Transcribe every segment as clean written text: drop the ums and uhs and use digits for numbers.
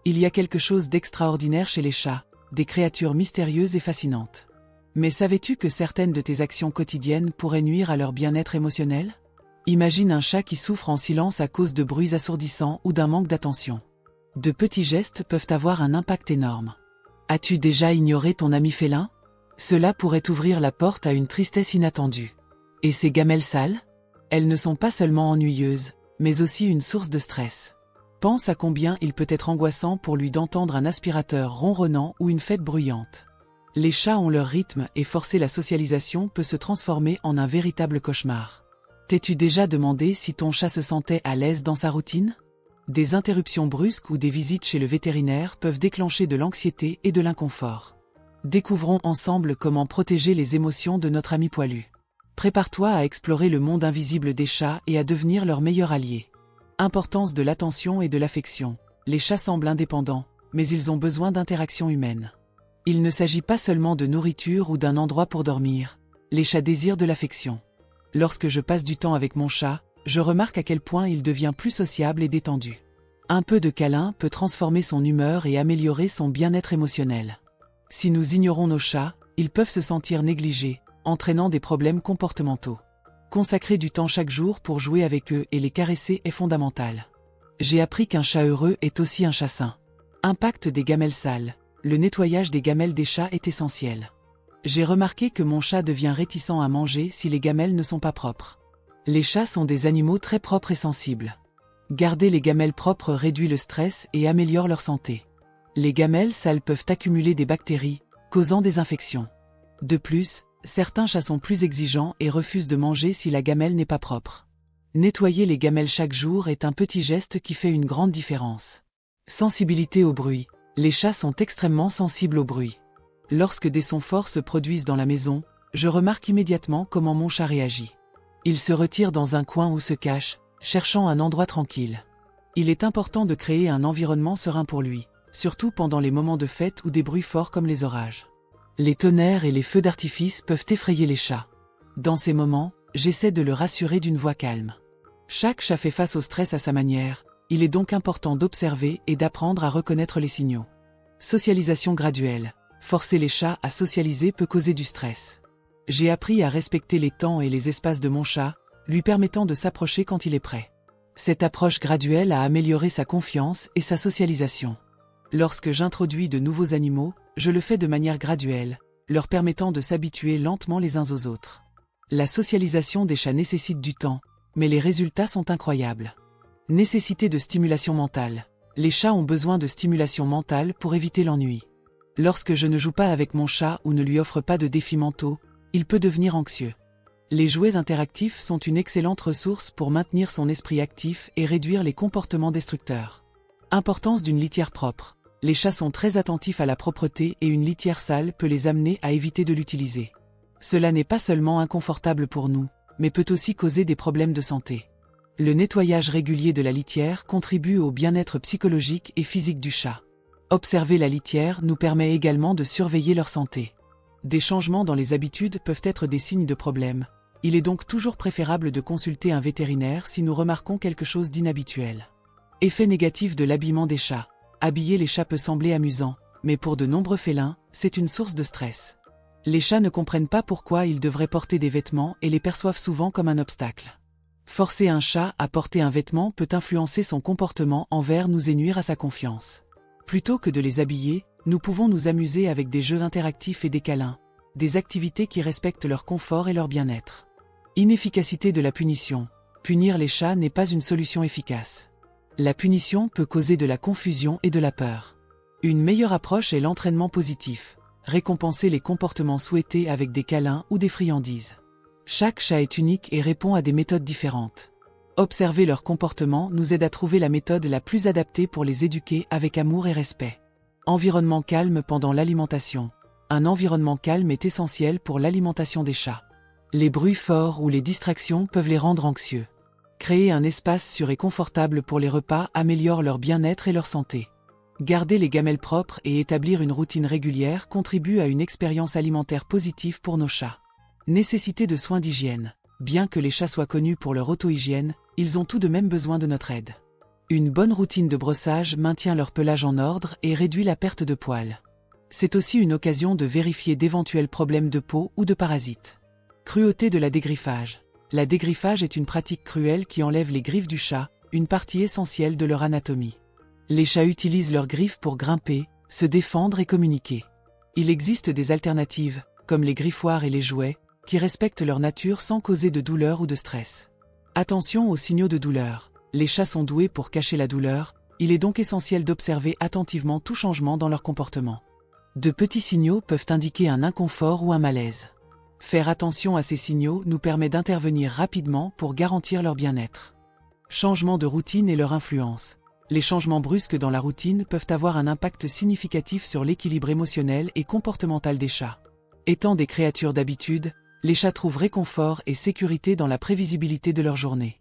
Il y a quelque chose d'extraordinaire chez les chats, des créatures mystérieuses et fascinantes. Mais savais-tu que certaines de tes actions quotidiennes pourraient nuire à leur bien-être émotionnel? Imagine un chat qui souffre en silence à cause de bruits assourdissants ou d'un manque d'attention. De petits gestes peuvent avoir un impact énorme. As-tu déjà ignoré ton ami félin? Cela pourrait ouvrir la porte à une tristesse inattendue. Et ces gamelles sales? Elles ne sont pas seulement ennuyeuses, mais aussi une source de stress. Pense à combien il peut être angoissant pour lui d'entendre un aspirateur ronronnant ou une fête bruyante. Les chats ont leur rythme et forcer la socialisation peut se transformer en un véritable cauchemar. T'es-tu déjà demandé si ton chat se sentait à l'aise dans sa routine? Des interruptions brusques ou des visites chez le vétérinaire peuvent déclencher de l'anxiété et de l'inconfort. Découvrons ensemble comment protéger les émotions de notre ami poilu. Prépare-toi à explorer le monde invisible des chats et à devenir leur meilleur allié. Importance de l'attention et de l'affection. Les chats semblent indépendants, mais ils ont besoin d'interaction humaine. Il ne s'agit pas seulement de nourriture ou d'un endroit pour dormir. Les chats désirent de l'affection. Lorsque je passe du temps avec mon chat, je remarque à quel point il devient plus sociable et détendu. Un peu de câlin peut transformer son humeur et améliorer son bien-être émotionnel. Si nous ignorons nos chats, ils peuvent se sentir négligés, entraînant des problèmes comportementaux. Consacrer du temps chaque jour pour jouer avec eux et les caresser est fondamental. J'ai appris qu'un chat heureux est aussi un chat sain. Impact des gamelles sales. Le nettoyage des gamelles des chats est essentiel. J'ai remarqué que mon chat devient réticent à manger si les gamelles ne sont pas propres. Les chats sont des animaux très propres et sensibles. Garder les gamelles propres réduit le stress et améliore leur santé. Les gamelles sales peuvent accumuler des bactéries, causant des infections. De plus, certains chats sont plus exigeants et refusent de manger si la gamelle n'est pas propre. Nettoyer les gamelles chaque jour est un petit geste qui fait une grande différence. Sensibilité au bruit. Les chats sont extrêmement sensibles au bruit. Lorsque des sons forts se produisent dans la maison, je remarque immédiatement comment mon chat réagit. Il se retire dans un coin ou se cache, cherchant un endroit tranquille. Il est important de créer un environnement serein pour lui, surtout pendant les moments de fête ou des bruits forts comme les orages. Les tonnerres et les feux d'artifice peuvent effrayer les chats. Dans ces moments, j'essaie de le rassurer d'une voix calme. Chaque chat fait face au stress à sa manière, il est donc important d'observer et d'apprendre à reconnaître les signaux. Socialisation graduelle. Forcer les chats à socialiser peut causer du stress. J'ai appris à respecter les temps et les espaces de mon chat, lui permettant de s'approcher quand il est prêt. Cette approche graduelle a amélioré sa confiance et sa socialisation. Lorsque j'introduis de nouveaux animaux, je le fais de manière graduelle, leur permettant de s'habituer lentement les uns aux autres. La socialisation des chats nécessite du temps, mais les résultats sont incroyables. Nécessité de stimulation mentale. Les chats ont besoin de stimulation mentale pour éviter l'ennui. Lorsque je ne joue pas avec mon chat ou ne lui offre pas de défis mentaux, il peut devenir anxieux. Les jouets interactifs sont une excellente ressource pour maintenir son esprit actif et réduire les comportements destructeurs. Importance d'une litière propre. Les chats sont très attentifs à la propreté et une litière sale peut les amener à éviter de l'utiliser. Cela n'est pas seulement inconfortable pour nous, mais peut aussi causer des problèmes de santé. Le nettoyage régulier de la litière contribue au bien-être psychologique et physique du chat. Observer la litière nous permet également de surveiller leur santé. Des changements dans les habitudes peuvent être des signes de problème. Il est donc toujours préférable de consulter un vétérinaire si nous remarquons quelque chose d'inhabituel. Effet négatif de l'habillement des chats. Habiller les chats peut sembler amusant, mais pour de nombreux félins, c'est une source de stress. Les chats ne comprennent pas pourquoi ils devraient porter des vêtements et les perçoivent souvent comme un obstacle. Forcer un chat à porter un vêtement peut influencer son comportement envers nous et nuire à sa confiance. Plutôt que de les habiller, nous pouvons nous amuser avec des jeux interactifs et des câlins, des activités qui respectent leur confort et leur bien-être. Inefficacité de la punition. Punir les chats n'est pas une solution efficace. La punition peut causer de la confusion et de la peur. Une meilleure approche est l'entraînement positif. Récompenser les comportements souhaités avec des câlins ou des friandises. Chaque chat est unique et répond à des méthodes différentes. Observer leur comportement nous aide à trouver la méthode la plus adaptée pour les éduquer avec amour et respect. Environnement calme pendant l'alimentation. Un environnement calme est essentiel pour l'alimentation des chats. Les bruits forts ou les distractions peuvent les rendre anxieux. Créer un espace sûr et confortable pour les repas améliore leur bien-être et leur santé. Garder les gamelles propres et établir une routine régulière contribue à une expérience alimentaire positive pour nos chats. Nécessité de soins d'hygiène. Bien que les chats soient connus pour leur auto-hygiène, ils ont tout de même besoin de notre aide. Une bonne routine de brossage maintient leur pelage en ordre et réduit la perte de poils. C'est aussi une occasion de vérifier d'éventuels problèmes de peau ou de parasites. Cruauté de la dégriffage. La dégriffage est une pratique cruelle qui enlève les griffes du chat, une partie essentielle de leur anatomie. Les chats utilisent leurs griffes pour grimper, se défendre et communiquer. Il existe des alternatives, comme les griffoirs et les jouets, qui respectent leur nature sans causer de douleur ou de stress. Attention aux signaux de douleur. Les chats sont doués pour cacher la douleur, il est donc essentiel d'observer attentivement tout changement dans leur comportement. De petits signaux peuvent indiquer un inconfort ou un malaise. Faire attention à ces signaux nous permet d'intervenir rapidement pour garantir leur bien-être. Changement de routine et leur influence. Les changements brusques dans la routine peuvent avoir un impact significatif sur l'équilibre émotionnel et comportemental des chats. Étant des créatures d'habitude, les chats trouvent réconfort et sécurité dans la prévisibilité de leur journée.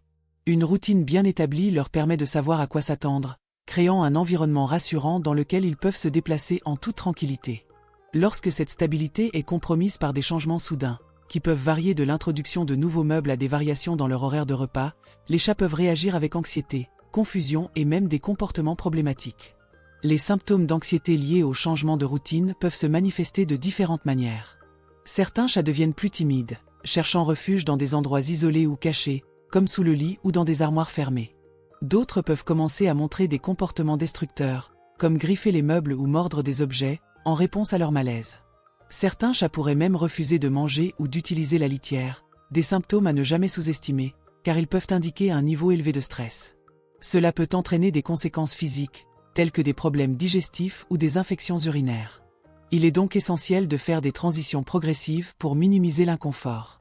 Une routine bien établie leur permet de savoir à quoi s'attendre, créant un environnement rassurant dans lequel ils peuvent se déplacer en toute tranquillité. Lorsque cette stabilité est compromise par des changements soudains, qui peuvent varier de l'introduction de nouveaux meubles à des variations dans leur horaire de repas, les chats peuvent réagir avec anxiété, confusion et même des comportements problématiques. Les symptômes d'anxiété liés au changement de routine peuvent se manifester de différentes manières. Certains chats deviennent plus timides, cherchant refuge dans des endroits isolés ou cachés, comme sous le lit ou dans des armoires fermées. D'autres peuvent commencer à montrer des comportements destructeurs, comme griffer les meubles ou mordre des objets, en réponse à leur malaise. Certains chats pourraient même refuser de manger ou d'utiliser la litière, des symptômes à ne jamais sous-estimer, car ils peuvent indiquer un niveau élevé de stress. Cela peut entraîner des conséquences physiques, telles que des problèmes digestifs ou des infections urinaires. Il est donc essentiel de faire des transitions progressives pour minimiser l'inconfort.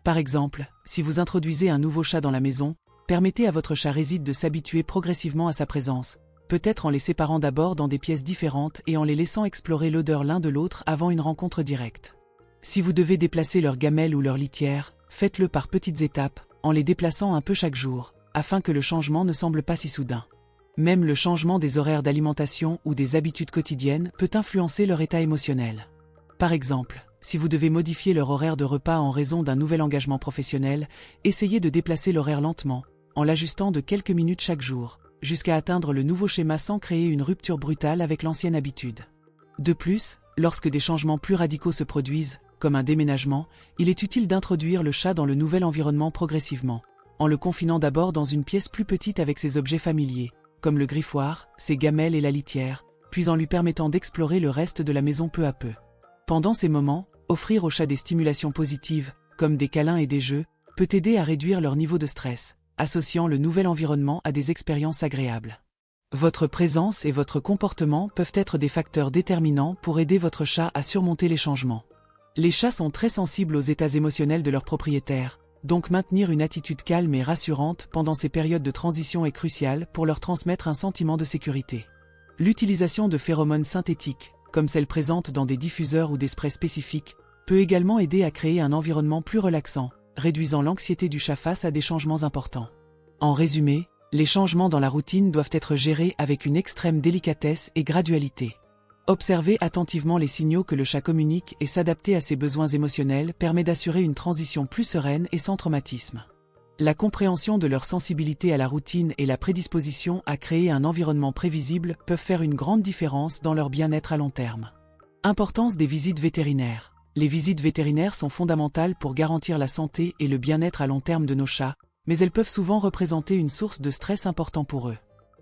Par exemple, si vous introduisez un nouveau chat dans la maison, permettez à votre chat réside de s'habituer progressivement à sa présence, peut-être en les séparant d'abord dans des pièces différentes et en les laissant explorer l'odeur l'un de l'autre avant une rencontre directe. Si vous devez déplacer leur gamelle ou leur litière, faites-le par petites étapes, en les déplaçant un peu chaque jour, afin que le changement ne semble pas si soudain. Même le changement des horaires d'alimentation ou des habitudes quotidiennes peut influencer leur état émotionnel. Par exemple, si vous devez modifier leur horaire de repas en raison d'un nouvel engagement professionnel, essayez de déplacer l'horaire lentement, en l'ajustant de quelques minutes chaque jour, jusqu'à atteindre le nouveau schéma sans créer une rupture brutale avec l'ancienne habitude. De plus, lorsque des changements plus radicaux se produisent, comme un déménagement, il est utile d'introduire le chat dans le nouvel environnement progressivement, en le confinant d'abord dans une pièce plus petite avec ses objets familiers, comme le griffoir, ses gamelles et la litière, puis en lui permettant d'explorer le reste de la maison peu à peu. Pendant ces moments, offrir au chat des stimulations positives, comme des câlins et des jeux, peut aider à réduire leur niveau de stress, associant le nouvel environnement à des expériences agréables. Votre présence et votre comportement peuvent être des facteurs déterminants pour aider votre chat à surmonter les changements. Les chats sont très sensibles aux états émotionnels de leurs propriétaires, donc maintenir une attitude calme et rassurante pendant ces périodes de transition est crucial pour leur transmettre un sentiment de sécurité. L'utilisation de phéromones synthétiques, comme celles présentes dans des diffuseurs ou des sprays spécifiques, peut également aider à créer un environnement plus relaxant, réduisant l'anxiété du chat face à des changements importants. En résumé, les changements dans la routine doivent être gérés avec une extrême délicatesse et gradualité. Observer attentivement les signaux que le chat communique et s'adapter à ses besoins émotionnels permet d'assurer une transition plus sereine et sans traumatisme. La compréhension de leur sensibilité à la routine et la prédisposition à créer un environnement prévisible peuvent faire une grande différence dans leur bien-être à long terme. Importance des visites vétérinaires. Les visites vétérinaires sont fondamentales pour garantir la santé et le bien-être à long terme de nos chats, mais elles peuvent souvent représenter une source de stress important pour eux.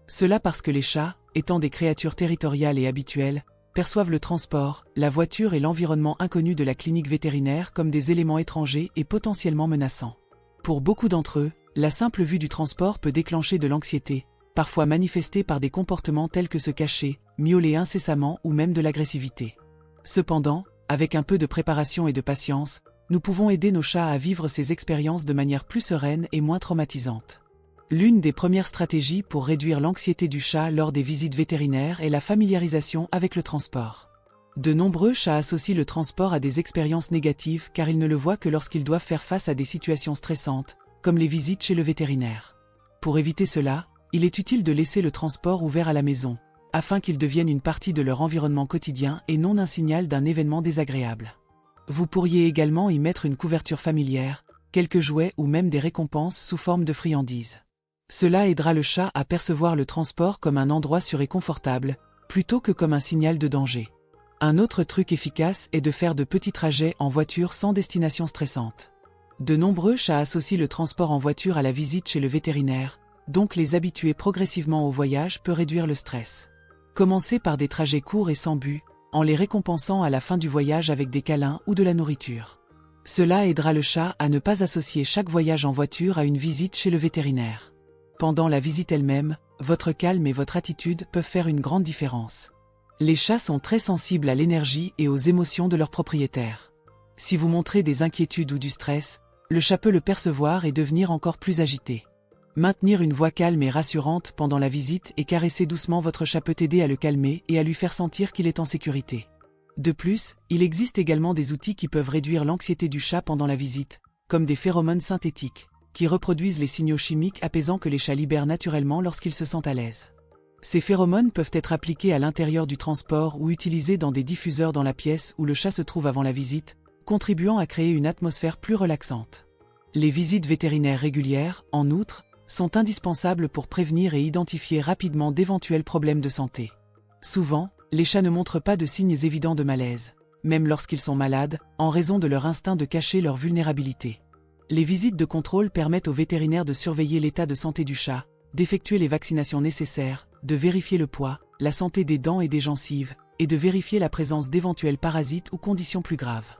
Cela parce que les chats, étant des créatures territoriales et habituelles, perçoivent le transport, la voiture et l'environnement inconnu de la clinique vétérinaire comme des éléments étrangers et potentiellement menaçants. Pour beaucoup d'entre eux, la simple vue du transport peut déclencher de l'anxiété, parfois manifestée par des comportements tels que se cacher, miauler incessamment ou même de l'agressivité. Cependant, avec un peu de préparation et de patience, nous pouvons aider nos chats à vivre ces expériences de manière plus sereine et moins traumatisante. L'une des premières stratégies pour réduire l'anxiété du chat lors des visites vétérinaires est la familiarisation avec le transport. De nombreux chats associent le transport à des expériences négatives car ils ne le voient que lorsqu'ils doivent faire face à des situations stressantes, comme les visites chez le vétérinaire. Pour éviter cela, il est utile de laisser le transport ouvert à la maison, afin qu'il devienne une partie de leur environnement quotidien et non un signal d'un événement désagréable. Vous pourriez également y mettre une couverture familière, quelques jouets ou même des récompenses sous forme de friandises. Cela aidera le chat à percevoir le transport comme un endroit sûr et confortable, plutôt que comme un signal de danger. Un autre truc efficace est de faire de petits trajets en voiture sans destination stressante. De nombreux chats associent le transport en voiture à la visite chez le vétérinaire, donc les habituer progressivement au voyage peut réduire le stress. Commencez par des trajets courts et sans but, en les récompensant à la fin du voyage avec des câlins ou de la nourriture. Cela aidera le chat à ne pas associer chaque voyage en voiture à une visite chez le vétérinaire. Pendant la visite elle-même, votre calme et votre attitude peuvent faire une grande différence. Les chats sont très sensibles à l'énergie et aux émotions de leurs propriétaires. Si vous montrez des inquiétudes ou du stress, le chat peut le percevoir et devenir encore plus agité. Maintenir une voix calme et rassurante pendant la visite et caresser doucement votre chat peut aider à le calmer et à lui faire sentir qu'il est en sécurité. De plus, il existe également des outils qui peuvent réduire l'anxiété du chat pendant la visite, comme des phéromones synthétiques, qui reproduisent les signaux chimiques apaisants que les chats libèrent naturellement lorsqu'ils se sentent à l'aise. Ces phéromones peuvent être appliqués à l'intérieur du transport ou utilisés dans des diffuseurs dans la pièce où le chat se trouve avant la visite, contribuant à créer une atmosphère plus relaxante. Les visites vétérinaires régulières, en outre, sont indispensables pour prévenir et identifier rapidement d'éventuels problèmes de santé. Souvent, les chats ne montrent pas de signes évidents de malaise, même lorsqu'ils sont malades, en raison de leur instinct de cacher leur vulnérabilité. Les visites de contrôle permettent aux vétérinaires de surveiller l'état de santé du chat, d'effectuer les vaccinations nécessaires, de vérifier le poids, la santé des dents et des gencives, et de vérifier la présence d'éventuels parasites ou conditions plus graves.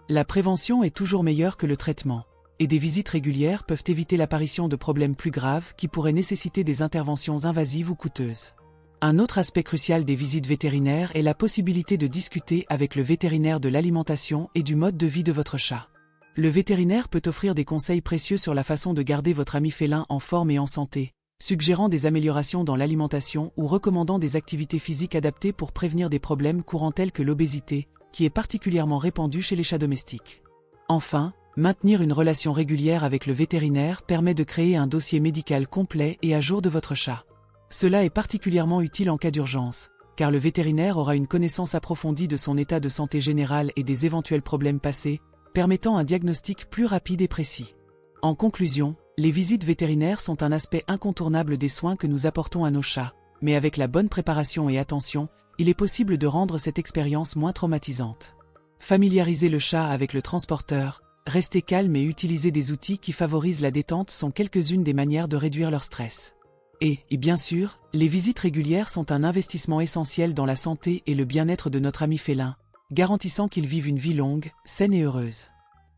La prévention est toujours meilleure que le traitement, et des visites régulières peuvent éviter l'apparition de problèmes plus graves qui pourraient nécessiter des interventions invasives ou coûteuses. Un autre aspect crucial des visites vétérinaires est la possibilité de discuter avec le vétérinaire de l'alimentation et du mode de vie de votre chat. Le vétérinaire peut offrir des conseils précieux sur la façon de garder votre ami félin en forme et en santé, suggérant des améliorations dans l'alimentation ou recommandant des activités physiques adaptées pour prévenir des problèmes courants tels que l'obésité, qui est particulièrement répandue chez les chats domestiques. Enfin, maintenir une relation régulière avec le vétérinaire permet de créer un dossier médical complet et à jour de votre chat. Cela est particulièrement utile en cas d'urgence, car le vétérinaire aura une connaissance approfondie de son état de santé général et des éventuels problèmes passés, permettant un diagnostic plus rapide et précis. En conclusion, les visites vétérinaires sont un aspect incontournable des soins que nous apportons à nos chats, mais avec la bonne préparation et attention, il est possible de rendre cette expérience moins traumatisante. Familiariser le chat avec le transporteur, rester calme et utiliser des outils qui favorisent la détente sont quelques-unes des manières de réduire leur stress. Et bien sûr, les visites régulières sont un investissement essentiel dans la santé et le bien-être de notre ami félin, garantissant qu'il vive une vie longue, saine et heureuse.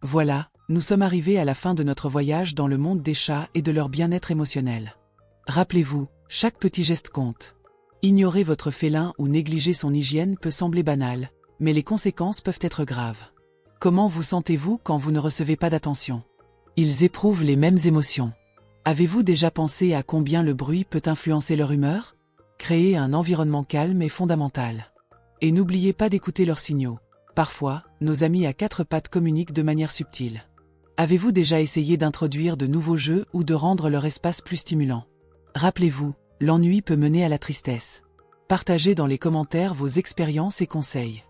Voilà, nous sommes arrivés à la fin de notre voyage dans le monde des chats et de leur bien-être émotionnel. Rappelez-vous, chaque petit geste compte. Ignorer votre félin ou négliger son hygiène peut sembler banal, mais les conséquences peuvent être graves. Comment vous sentez-vous quand vous ne recevez pas d'attention? Ils éprouvent les mêmes émotions. Avez-vous déjà pensé à combien le bruit peut influencer leur humeur? Créer un environnement calme est fondamental. Et n'oubliez pas d'écouter leurs signaux. Parfois, nos amis à quatre pattes communiquent de manière subtile. Avez-vous déjà essayé d'introduire de nouveaux jeux ou de rendre leur espace plus stimulant? Rappelez-vous, l'ennui peut mener à la tristesse. Partagez dans les commentaires vos expériences et conseils.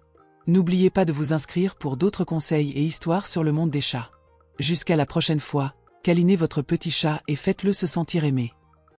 N'oubliez pas de vous inscrire pour d'autres conseils et histoires sur le monde des chats. Jusqu'à la prochaine fois, câlinez votre petit chat et faites-le se sentir aimé.